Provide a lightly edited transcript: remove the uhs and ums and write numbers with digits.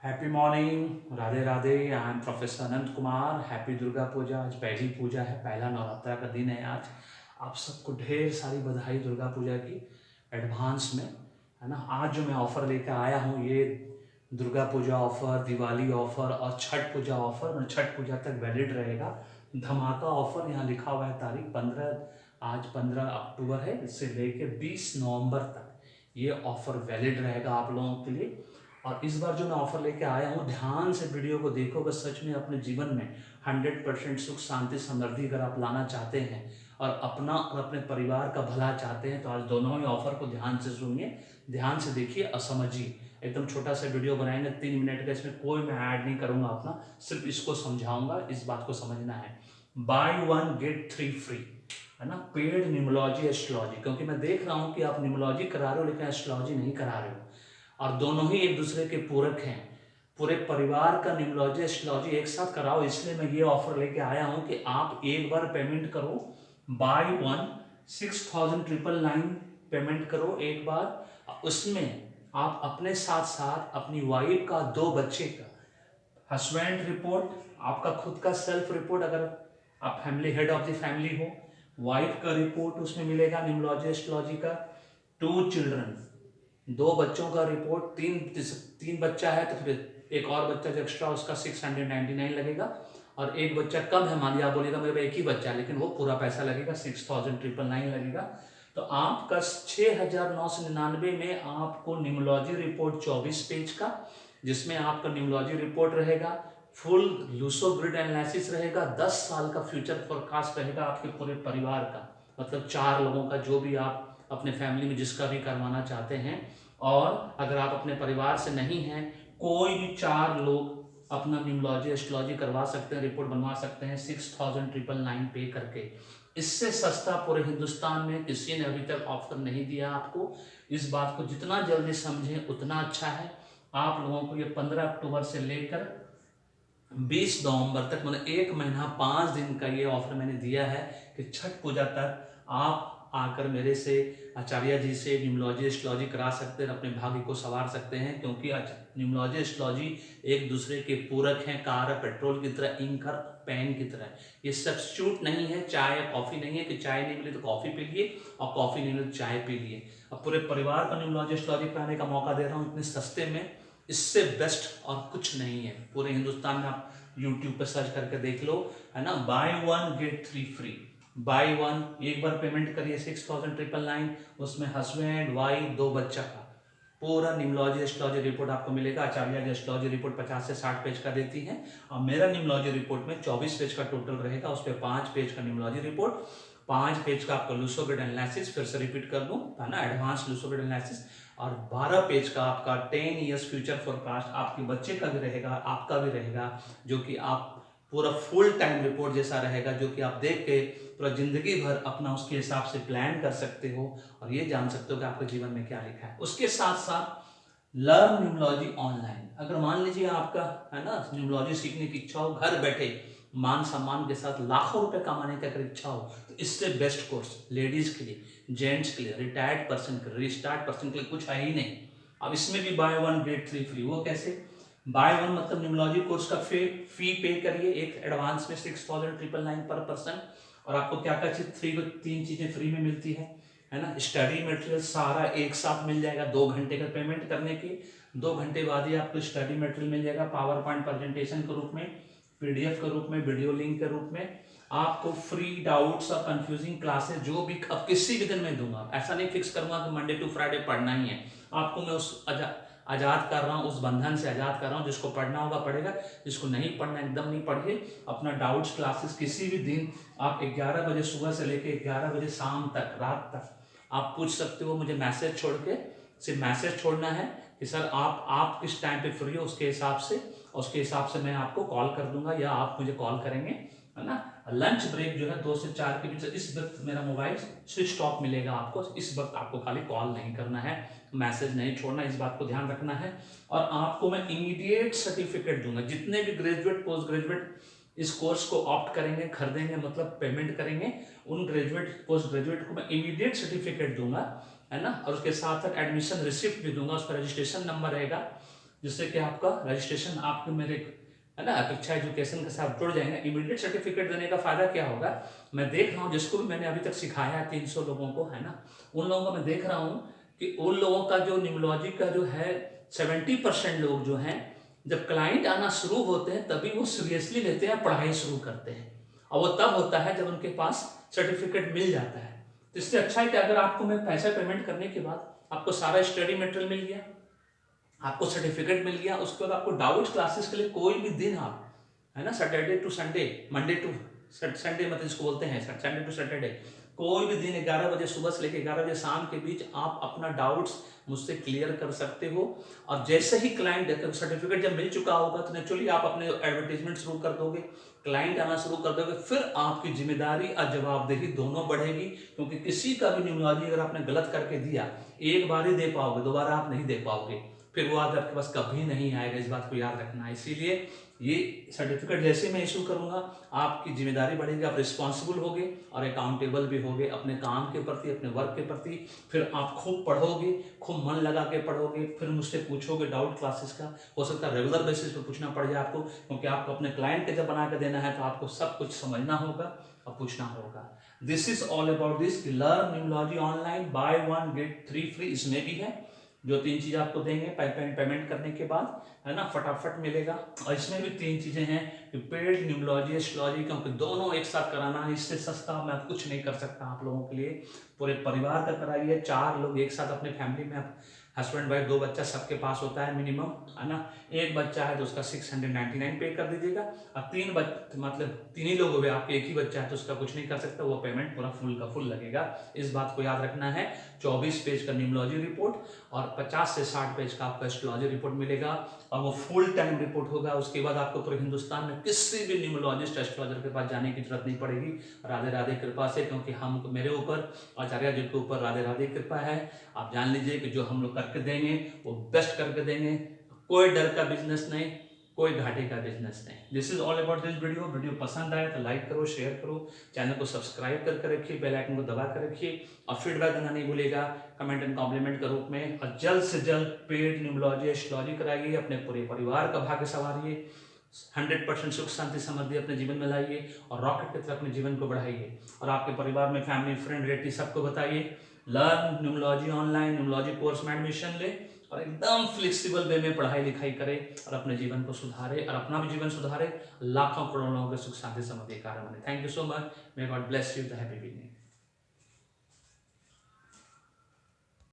Happy morning, Radhe Radhe. I am professor Anant Kumar. Happy Durga Puja. आज पहली पूजा है, पहला नवरात्रा का दिन है आज। आप सबको ढेर सारी बधाई दुर्गा पूजा की एडवांस में, है ना। आज जो मैं ऑफ़र लेकर आया हूँ ये दुर्गा पूजा ऑफ़र, दिवाली ऑफ़र और छठ पूजा ऑफ़र, मतलब छठ पूजा तक वैलिड रहेगा। धमाका ऑफ़र यहाँ लिखा हुआ है, तारीख 15, आज 15 अक्टूबर है, इससे लेके 20 नवंबर तक ये ऑफ़र वैलिड रहेगा आप लोगों के लिए। और इस बार जो मैं ऑफर लेके आया हूँ, ध्यान से वीडियो को देखो। बस सच में अपने जीवन में 100% सुख शांति समृद्धि अगर आप लाना चाहते हैं और अपना और अपने परिवार का भला चाहते हैं तो आज दोनों ही ऑफर को ध्यान से सुनिए, ध्यान से देखिए और समझिए। एकदम छोटा सा वीडियो बनाएंगे 3 मिनट का, इसमें कोई मैं ऐड नहीं करूंगा अपना, सिर्फ इसको समझाऊंगा। इस बात को समझना है, बाय वन गेट 3 फ्री, है ना। पेड न्यूमोलॉजी एस्ट्रोलॉजी, क्योंकि मैं देख रहा हूँ कि आप न्यूमोलॉजी करा रहे हो लेकिन एस्ट्रोलॉजी नहीं करा रहे हो, और दोनों ही एक दूसरे के पूरक हैं। पूरे परिवार का न्यूमोलॉजी एस्ट्रोलॉजी एक साथ कराओ, इसलिए मैं ये ऑफर लेके आया हूं कि आप एक बार पेमेंट करो, बाय वन 6,999 पेमेंट करो एक बार। उसमें आप अपने साथ साथ अपनी वाइफ का, 2 बच्चे का हस्बैंड रिपोर्ट, आपका खुद का सेल्फ रिपोर्ट अगर आप family head of the family हो, वाइफ का रिपोर्ट उसमें मिलेगा न्यूमोलॉजी एस्ट्रोलॉजी का, 2 चिल्ड्रन, 2 बच्चों का रिपोर्ट, तीन बच्चा है तो फिर एक और बच्चा जो एक्स्ट्रा उसका 699 लगेगा, और एक बच्चा कम है, मान लिया आप बोलेगा मेरे एक ही बच्चा है, लेकिन वो पूरा पैसा लगेगा, 6,999 लगेगा। तो आपका 6,999 में आपको न्यूमोलॉजी रिपोर्ट 24 पेज का, जिसमें आपका न्यूमोलॉजी रिपोर्ट रहेगा, फुल लूसो ग्रिड एनालिसिस रहेगा, 10 साल का फ्यूचर फोरकास्ट रहेगा आपके पूरे परिवार का, मतलब 4 लोगों का, जो भी आप अपने फैमिली में जिसका भी करवाना चाहते हैं। और अगर आप अपने परिवार से नहीं हैं, कोई भी 4 लोग अपना न्यूमोलॉजी एस्ट्रोलॉजी करवा सकते हैं, रिपोर्ट बनवा सकते हैं 6,999 पे करके। इससे सस्ता पूरे हिंदुस्तान में किसी ने अभी तक ऑफर नहीं दिया आपको। इस बात को जितना जल्दी समझें उतना अच्छा है। आप लोगों को ये 15 अक्टूबर से लेकर 20 नवंबर तक, मतलब 1 महीना 5 दिन का ये ऑफर मैंने दिया है कि छठ पूजा तक आप आकर मेरे से, आचार्य जी से न्यूमोलॉजी एस्ट्रोलॉजी करा सकते हैं, अपने भाग्य को संवार सकते हैं। क्योंकि न्यूमोलॉजी एस्ट्रोलॉजी एक दूसरे के पूरक हैं, कार पेट्रोल की तरह, इंक और पेन की तरह। ये सब्स्टिट्यूट नहीं है, चाय या कॉफी नहीं है कि चाय नहीं मिले तो कॉफी पी लिए और कॉफी नहीं मिले तो चाय पी लिए। अब पूरे परिवार का न्यूमोलॉजी एस्ट्रोलॉजी कराने का मौका दे रहा हूँ इतने सस्ते में, इससे बेस्ट और कुछ नहीं है पूरे हिंदुस्तान में। आप यूट्यूब पर सर्च करके देख लो, है ना। By one get 3 free, by one, एक बार पेमेंट करिए 6,999, उसमें हस्बैंड वाइफ 2 बच्चा का पूरा न्यूमोलॉजी एस्ट्रोलॉजी रिपोर्ट आपको मिलेगा। आचार्य जी एस्ट्रोलॉजी रिपोर्ट 50 से 60 पेज का देती है, और मेरा न्यूमोलॉजी रिपोर्ट में 24 पेज का टोटल रहेगा। उस पर 5 पेज का न्यूमोलॉजी रिपोर्ट, 5 पेज का आपका लूसो ग्रिड एनालिसिस, फिर से रिपीट कर दूं, है ना, एडवांस लूसो ग्रिड एनालिसिस, और 12 पेज का आपका 10 ईयर्स फ्यूचर फोरकास्ट, आपके बच्चे का भी रहेगा, आपका भी रहेगा, जो कि आप पूरा फुल टाइम रिपोर्ट जैसा रहेगा, जो कि आप देख के पूरा जिंदगी भर अपना उसके हिसाब से प्लान कर सकते हो और ये जान सकते हो कि आपके जीवन में क्या लिखा है। उसके साथ साथ लर्न न्यूमोलॉजी ऑनलाइन, अगर मान लीजिए आपका, है ना, न्यूमोलॉजी सीखने की इच्छा हो, घर बैठे मान सम्मान के साथ लाखों रुपए कमाने की अगर इच्छा हो, तो इससे बेस्ट कोर्स लेडीज के लिए, जेंट्स के लिए, रिटायर्ड पर्सन के लिए, रिस्टार्ट पर्सन के लिए कुछ है ही नहीं। अब इसमें भी बाय वन गेट 3 फ्री, वो कैसे? बाय वन मतलब न्यूमोलॉजी कोर्स का फी पे करिए एक एडवांस में 6,999 पर पर्सन, और आपको क्या क्या चीज फ्री, 3 चीजें फ्री में मिलती है ना। स्टडी मटेरियल सारा एक साथ मिल जाएगा, 2 घंटे का पेमेंट करने के 2 घंटे बाद ही आपको स्टडी मटेरियल मिल जाएगा, पावर पॉइंट प्रेजेंटेशन के रूप में, पीडीएफ के रूप में, वीडियो लिंक के रूप में। आपको फ्री डाउट्स और कंफ्यूजिंग क्लासेस जो भी अब किसी भी दिन में दूंगा, ऐसा नहीं फिक्स करूंगा कि मंडे टू फ्राइडे पढ़ना ही है आपको। मैं उस आजाद कर रहा हूँ, उस बंधन से आजाद कर रहा हूँ, जिसको पढ़ना होगा पढ़ेगा, जिसको नहीं पढ़ना एकदम नहीं पढ़िए। अपना डाउट्स क्लासेस किसी भी दिन आप 11 बजे सुबह से लेकर 11 बजे शाम तक, रात तक आप पूछ सकते हो मुझे मैसेज छोड़ के। सिर्फ मैसेज छोड़ना है कि सर आप किस टाइम पे फ्री हो, उसके हिसाब से मैं आपको कॉल कर दूंगा या आप मुझे कॉल करेंगे, है ना। लंच ब्रेक जो है 2 से 4 के बीच, इस वक्त मेरा मोबाइल स्विच ऑफ मिलेगा आपको, इस वक्त आपको खाली कॉल नहीं करना है, मैसेज नहीं छोड़ना, इस बात को ध्यान रखना है। और आपको मैं इमीडिएट सर्टिफिकेट दूंगा, जितने भी ग्रेजुएट पोस्ट ग्रेजुएट इस कोर्स को ऑप्ट करेंगे, खरीदेंगे, मतलब पेमेंट करेंगे, उन ग्रेजुएट पोस्ट ग्रेजुएट को मैं इमीडिएट सर्टिफिकेट दूंगा, है ना। और उसके साथ साथ एडमिशन रिसिप्ट भी दूंगा, उस पर रजिस्ट्रेशन नंबर रहेगा, जिससे कि आपका रजिस्ट्रेशन आपके मेरे है ना अपेक्षा एजुकेशन के साथ जुड़ जाएंगे। इमीडिएट सर्टिफिकेट देने का फायदा क्या होगा, मैं देख रहा हूँ जिसको भी मैंने अभी तक सिखाया है 300 लोगों को, है ना, उन लोगों को मैं देख रहा हूँ कि उन लोगों का जो न्यूमोलॉजी का जो है 70% लोग जो हैं, जब क्लाइंट आना शुरू होते हैं तभी वो सीरियसली लेते हैं, पढ़ाई शुरू करते हैं, और वो तब होता है जब उनके पास सर्टिफिकेट मिल जाता है। तो इससे अच्छा है कि अगर आपको मैं पैसा पेमेंट करने के बाद आपको सारा स्टडी मटेरियल मिल गया, आपको सर्टिफिकेट मिल गया, उसके बाद आपको डाउट क्लासेस के लिए कोई भी दिन आप, है ना, Saturday to Sunday, Monday to Sunday मतलब इसको बोलते हैं संडे टू सैटरडे, कोई भी दिन 11 बजे सुबह से लेकर 11 बजे शाम के बीच आप अपना डाउट्स मुझसे क्लियर कर सकते हो। और जैसे ही क्लाइंट सर्टिफिकेट जब मिल चुका होगा तो नेचुरली आप अपने एडवर्टीजमेंट शुरू कर दोगे, क्लाइंट आना शुरू कर दोगे, फिर आपकी जिम्मेदारी और जवाबदेही दोनों बढ़ेगी, क्योंकि किसी का भी न्यूमोलॉजी अगर आपने गलत करके दिया, एक बार ही दे पाओगे, दोबारा आप नहीं दे पाओगे, फिर वो आज आपके पास कभी नहीं आएगा, इस बात को याद रखना है। इसीलिए ये सर्टिफिकेट जैसे मैं इशू करूंगा आपकी जिम्मेदारी बढ़ेगी, आप रिस्पॉन्सिबल होगे और अकाउंटेबल भी होगे अपने काम के प्रति, अपने वर्क के प्रति। फिर आप खूब पढ़ोगे, खूब मन लगा के पढ़ोगे, फिर मुझसे पूछोगे डाउट क्लासेस का, हो सकता है रेगुलर बेसिस पे पूछना पड़ जाए आपको, क्योंकि आपको अपने क्लाइंट के जब बना के देना है तो आपको सब कुछ समझना होगा और पूछना होगा। This is all about this, learn numerology online, buy 1 get 3 free. इसमें भी है जो 3 चीज़ आपको देंगे पेमेंट करने के बाद, है ना, फटाफट मिलेगा। और इसमें भी 3 चीज़ें हैं कि पेड न्यूमोलॉजी एस्ट्रोलॉजी, क्योंकि दोनों एक साथ कराना है, इससे सस्ता मैं कुछ नहीं कर सकता आप लोगों के लिए। पूरे परिवार का कराइए, 4 लोग एक साथ अपने फैमिली में, हस्बैंड वाइफ 2 बच्चा सबके पास होता है मिनिमम, है ना। 1 बच्चा है तो उसका 699 पे कर दीजिएगा, और 3 मतलब 3 ही लोग हो गए, आपके एक ही बच्चा है तो उसका कुछ नहीं कर सकता, वो पेमेंट पूरा फुल का फुल लगेगा। इस बात को याद रखना है। 24 पेज का न्यूमोलॉजी रिपोर्ट और 50 से 60 पेज का आपका एस्ट्रोलॉजी रिपोर्ट मिलेगा, और वो फुल टाइम रिपोर्ट होगा। उसके बाद आपको पूरे हिंदुस्तान में किसी भी न्यूमोलॉजिस्ट एस्ट्रोलॉजर के पास जाने की जरूरत नहीं पड़ेगी, राधे राधे कृपा से, क्योंकि हम मेरे ऊपर, आचार्य जी के ऊपर राधे राधे कृपा है। आप जान लीजिए कि जो हम लोग करके देंगे वो बेस्ट करके देंगे, कोई डर का बिजनेस नहीं, कोई घाटे का बिजनेस नहीं। This is all about this video पसंद आए तो लाइक करो, शेयर करो, चैनल को सब्सक्राइब करके रखिए, बेल आइकन को दबा कर रखिए, और फीडबैक देना नहीं भूलिएगा कमेंट एंड कॉम्प्लीमेंट के रूप में। और जल्द से जल्द पेड न्यूमोलॉजी एस्ट्रोलॉजी कराइए, अपने पूरे परिवार का भाग्य संवारिए, 100% सुख शांति समृद्धि अपने जीवन में लाइए, और रॉकेट की तरफ अपने जीवन को बढ़ाइए, और आपके परिवार में फैमिली फ्रेंड रिलेटिव सबको बताइए लर्न न्यूमोलॉजी ऑनलाइन, न्यूमोलॉजी कोर्स में एडमिशन ले, और एकदम फ्लेक्सिबल वे में पढ़ाई लिखाई करे, और अपने जीवन को सुधारे, और अपना भी जीवन सुधारे, लाखों करोड़ों लोगों के सुख शांति समृद्धि कारण बने। Thank you so much, may God bless you, the happy beginning.